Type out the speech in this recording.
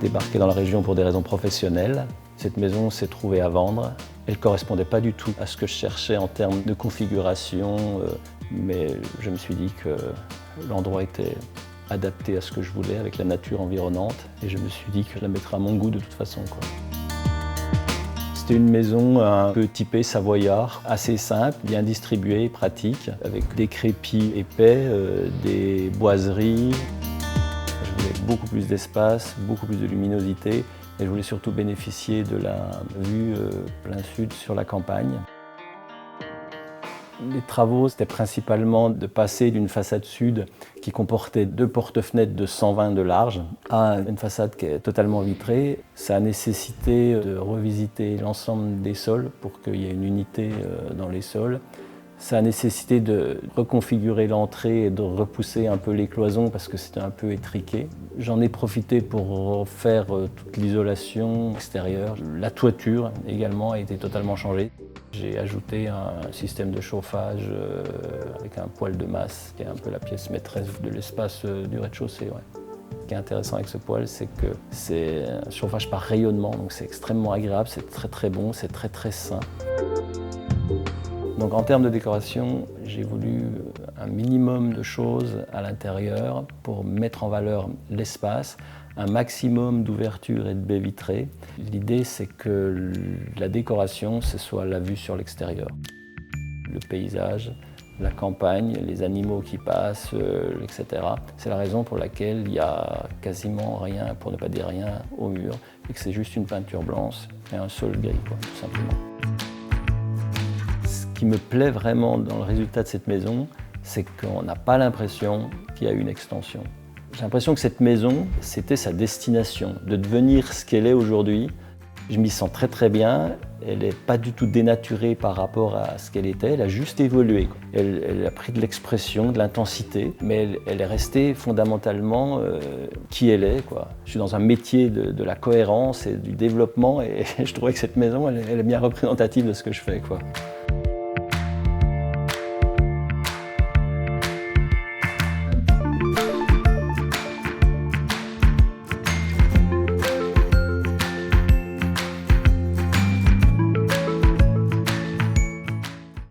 débarqué dans la région pour des raisons professionnelles. Cette maison s'est trouvée à vendre. Elle ne correspondait pas du tout à ce que je cherchais en termes de configuration, mais je me suis dit que l'endroit était adapté à ce que je voulais avec la nature environnante et je me suis dit que je la mettrais à mon goût de toute façon, quoi. C'était une maison un peu typée savoyard, assez simple, bien distribuée, pratique, avec des crépis épais, des boiseries. Je voulais beaucoup plus d'espace, beaucoup plus de luminosité et je voulais surtout bénéficier de la vue plein sud sur la campagne. Les travaux, c'était principalement de passer d'une façade sud qui comportait 2 porte-fenêtres de 120 de large à une façade qui est totalement vitrée. Ça a nécessité de revisiter l'ensemble des sols pour qu'il y ait une unité dans les sols. Ça a nécessité de reconfigurer l'entrée et de repousser un peu les cloisons parce que c'était un peu étriqué. J'en ai profité pour refaire toute l'isolation extérieure. La toiture également a été totalement changée. J'ai ajouté un système de chauffage avec un poêle de masse, qui est un peu la pièce maîtresse de l'espace du rez-de-chaussée. Ouais. Ce qui est intéressant avec ce poêle, c'est que c'est un chauffage par rayonnement, donc c'est extrêmement agréable, c'est très bon, c'est très sain. Donc en termes de décoration, j'ai voulu un minimum de choses à l'intérieur pour mettre en valeur l'espace, un maximum d'ouverture et de baies vitrées. L'idée, c'est que la décoration, ce soit la vue sur l'extérieur. Le paysage, la campagne, les animaux qui passent, etc. C'est la raison pour laquelle il n'y a quasiment rien, pour ne pas dire rien, au mur, et que c'est juste une peinture blanche et un sol gris, quoi, tout simplement. Ce qui me plaît vraiment dans le résultat de cette maison, c'est qu'on n'a pas l'impression qu'il y a eu une extension. J'ai l'impression que cette maison, c'était sa destination, de devenir ce qu'elle est aujourd'hui. Je m'y sens très bien, elle n'est pas du tout dénaturée par rapport à ce qu'elle était, elle a juste évolué. Elle a pris de l'expression, de l'intensité, mais elle est restée fondamentalement qui elle est, quoi. Je suis dans un métier de la cohérence et du développement et je trouvais que cette maison, elle est bien représentative de ce que je fais, quoi.